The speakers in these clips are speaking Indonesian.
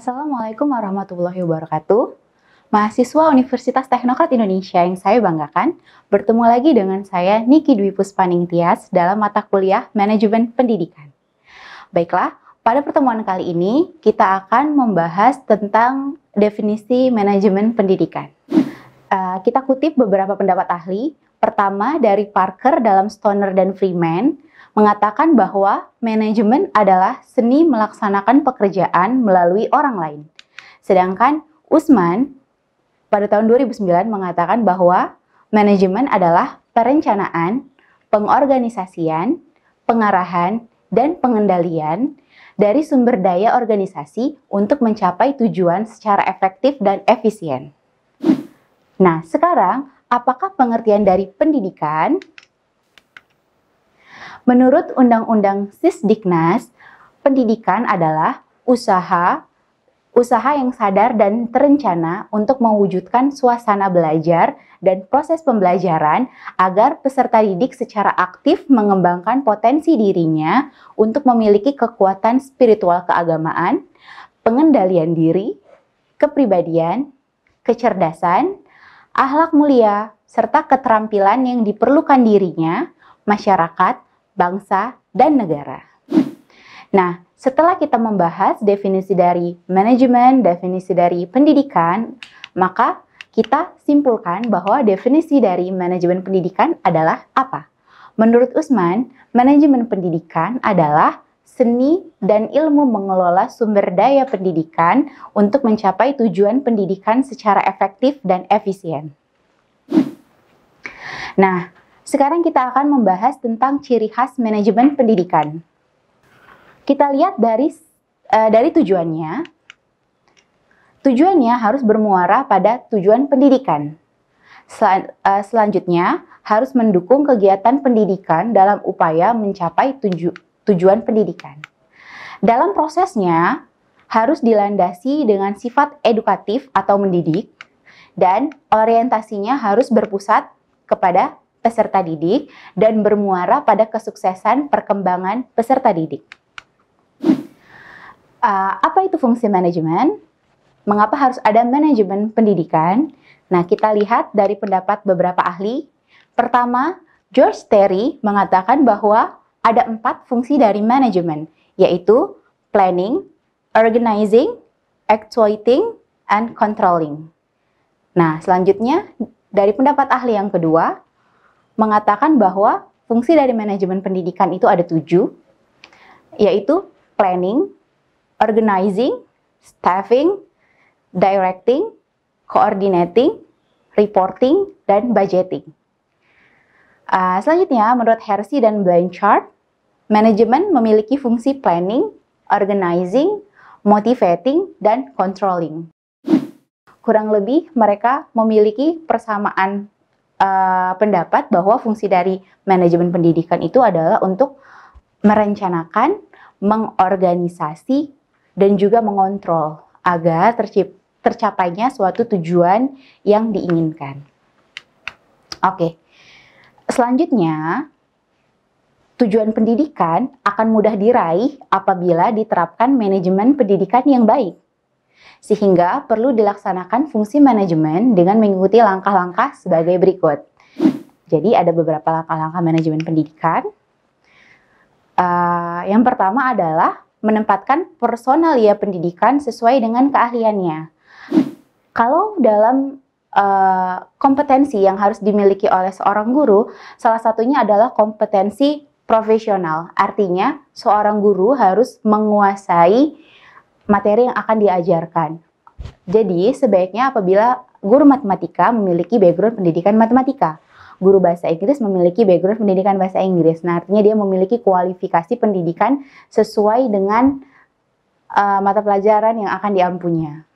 Assalamualaikum warahmatullahi wabarakatuh. Mahasiswa Universitas Teknokrat Indonesia yang saya banggakan, bertemu lagi dengan saya Niki Dwi Puspaning Tias dalam mata kuliah Manajemen Pendidikan. Baiklah, pada pertemuan kali ini kita akan membahas tentang definisi manajemen pendidikan. Kita kutip beberapa pendapat ahli. Pertama, dari Parker dalam Stoner dan Freeman, mengatakan bahwa manajemen adalah seni melaksanakan pekerjaan melalui orang lain. Sedangkan Usman pada tahun 2009 mengatakan bahwa manajemen adalah perencanaan, pengorganisasian, pengarahan, dan pengendalian dari sumber daya organisasi untuk mencapai tujuan secara efektif dan efisien. Nah, sekarang apakah pengertian dari pendidikan? Menurut Undang-Undang Sisdiknas, pendidikan adalah usaha yang sadar dan terencana untuk mewujudkan suasana belajar dan proses pembelajaran agar peserta didik secara aktif mengembangkan potensi dirinya untuk memiliki kekuatan spiritual keagamaan, pengendalian diri, kepribadian, kecerdasan, akhlak mulia, serta keterampilan yang diperlukan dirinya, masyarakat, bangsa, dan negara. Nah, setelah kita membahas definisi dari manajemen, definisi dari pendidikan, maka kita simpulkan bahwa definisi dari manajemen pendidikan adalah apa? Menurut Usman, manajemen pendidikan adalah seni dan ilmu mengelola sumber daya pendidikan untuk mencapai tujuan pendidikan secara efektif dan efisien. Nah, sekarang kita akan membahas tentang ciri khas manajemen pendidikan. Kita lihat dari tujuannya. Tujuannya harus bermuara pada tujuan pendidikan. Selanjutnya, harus mendukung kegiatan pendidikan dalam upaya mencapai tujuan pendidikan. Dalam prosesnya, harus dilandasi dengan sifat edukatif atau mendidik, dan orientasinya harus berpusat kepada peserta didik dan bermuara pada kesuksesan perkembangan peserta didik. Apa itu fungsi manajemen? Mengapa harus ada manajemen pendidikan? Nah, kita lihat dari pendapat beberapa ahli. Pertama, George Terry mengatakan bahwa ada 4 fungsi dari manajemen, yaitu planning, organizing, actuating, and controlling. Nah, selanjutnya dari pendapat ahli yang kedua, mengatakan bahwa fungsi dari manajemen pendidikan itu ada 7, yaitu planning, organizing, staffing, directing, coordinating, reporting, dan budgeting. Selanjutnya, menurut Hersey dan Blanchard, manajemen memiliki fungsi planning, organizing, motivating, dan controlling. Kurang lebih mereka memiliki persamaan pendapat bahwa fungsi dari manajemen pendidikan itu adalah untuk merencanakan, mengorganisasi, dan juga mengontrol agar tercapainya suatu tujuan yang diinginkan. Oke, selanjutnya tujuan pendidikan akan mudah diraih apabila diterapkan manajemen pendidikan yang baik. Sehingga perlu dilaksanakan fungsi manajemen dengan mengikuti langkah-langkah sebagai berikut. Jadi ada beberapa langkah-langkah manajemen pendidikan. Yang pertama adalah menempatkan personalia pendidikan sesuai dengan keahliannya. Kalau dalam kompetensi yang harus dimiliki oleh seorang guru, salah satunya adalah kompetensi profesional. Artinya, seorang guru harus menguasai materi yang akan diajarkan. Jadi, sebaiknya apabila guru matematika memiliki background pendidikan matematika, guru bahasa Inggris memiliki background pendidikan bahasa Inggris. Nah, artinya dia memiliki kualifikasi pendidikan sesuai dengan mata pelajaran yang akan diampunya.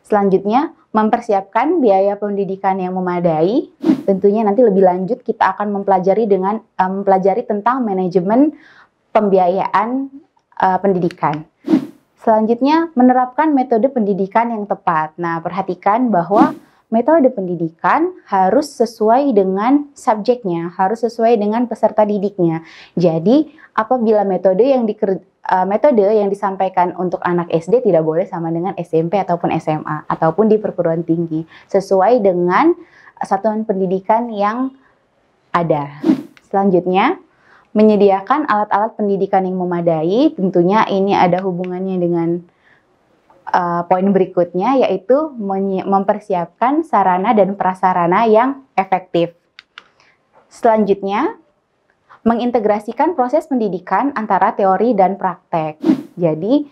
Selanjutnya, mempersiapkan biaya pendidikan yang memadai. Tentunya nanti lebih lanjut kita akan mempelajari tentang manajemen pembiayaan pendidikan. Selanjutnya, menerapkan metode pendidikan yang tepat. Nah, perhatikan bahwa metode pendidikan harus sesuai dengan subjeknya, harus sesuai dengan peserta didiknya. Jadi, apabila metode yang metode yang disampaikan untuk anak SD tidak boleh sama dengan SMP ataupun SMA ataupun di perguruan tinggi, sesuai dengan satuan pendidikan yang ada. Selanjutnya, menyediakan alat-alat pendidikan yang memadai. Tentunya ini ada hubungannya dengan poin berikutnya, yaitu mempersiapkan sarana dan prasarana yang efektif. Selanjutnya, mengintegrasikan proses pendidikan antara teori dan praktek. Jadi,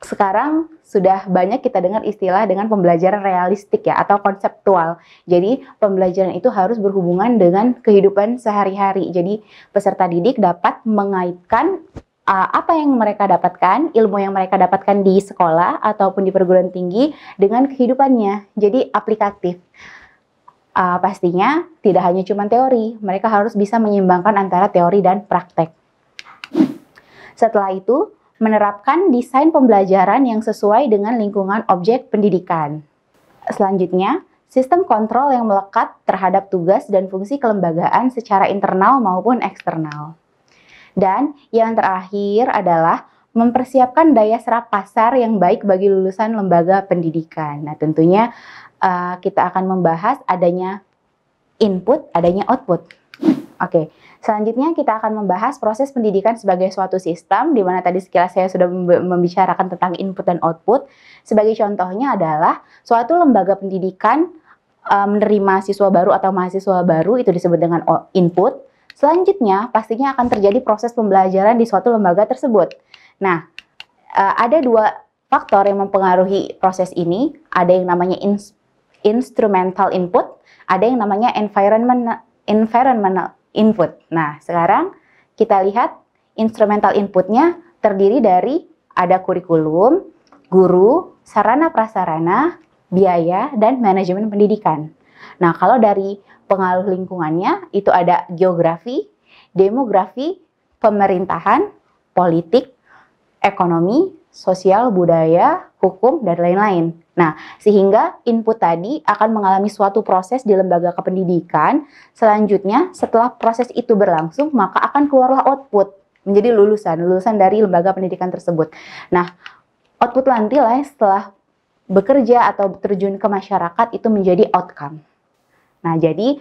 sekarang sudah banyak kita dengar istilah dengan pembelajaran realistik ya, atau konseptual. Jadi, pembelajaran itu harus berhubungan dengan kehidupan sehari-hari. Jadi, peserta didik dapat mengaitkan apa yang mereka dapatkan, ilmu yang mereka dapatkan di sekolah ataupun di perguruan tinggi dengan kehidupannya. Jadi, aplikatif. Pastinya tidak hanya cuma teori, mereka harus bisa menyeimbangkan antara teori dan praktek. Setelah itu, menerapkan desain pembelajaran yang sesuai dengan lingkungan objek pendidikan. Selanjutnya, sistem kontrol yang melekat terhadap tugas dan fungsi kelembagaan secara internal maupun eksternal. Dan yang terakhir adalah mempersiapkan daya serap pasar yang baik bagi lulusan lembaga pendidikan. Nah, tentunya kita akan membahas adanya input, adanya output. Oke, selanjutnya kita akan membahas proses pendidikan sebagai suatu sistem, di mana tadi sekilas saya sudah membicarakan tentang input dan output. Sebagai contohnya adalah suatu lembaga pendidikan menerima siswa baru atau mahasiswa baru, itu disebut dengan input. Selanjutnya, pastinya akan terjadi proses pembelajaran di suatu lembaga tersebut. Nah, ada dua faktor yang mempengaruhi proses ini. Ada yang namanya instrumental input, ada yang namanya environmental input. Nah, sekarang kita lihat instrumental inputnya terdiri dari ada kurikulum, guru, sarana prasarana, biaya, dan manajemen pendidikan. Nah, kalau dari pengaruh lingkungannya itu ada geografi, demografi, pemerintahan, politik, ekonomi, sosial, budaya, hukum, dan lain-lain. Nah, sehingga input tadi akan mengalami suatu proses di lembaga kependidikan. Selanjutnya, setelah proses itu berlangsung, maka akan keluarlah output, menjadi lulusan dari lembaga pendidikan tersebut. Nah, output nantilah setelah bekerja atau terjun ke masyarakat itu menjadi outcome. Nah, jadi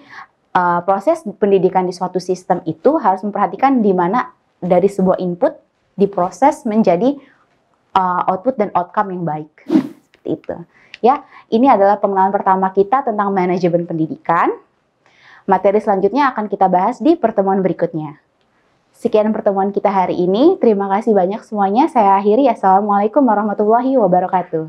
proses pendidikan di suatu sistem itu harus memperhatikan di mana dari sebuah input diproses menjadi output dan outcome yang baik. Seperti itu. Ya, ini adalah pengenalan pertama kita tentang manajemen pendidikan. Materi selanjutnya akan kita bahas di pertemuan berikutnya. Sekian pertemuan kita hari ini. Terima kasih banyak semuanya. Saya akhiri. Assalamualaikum warahmatullahi wabarakatuh.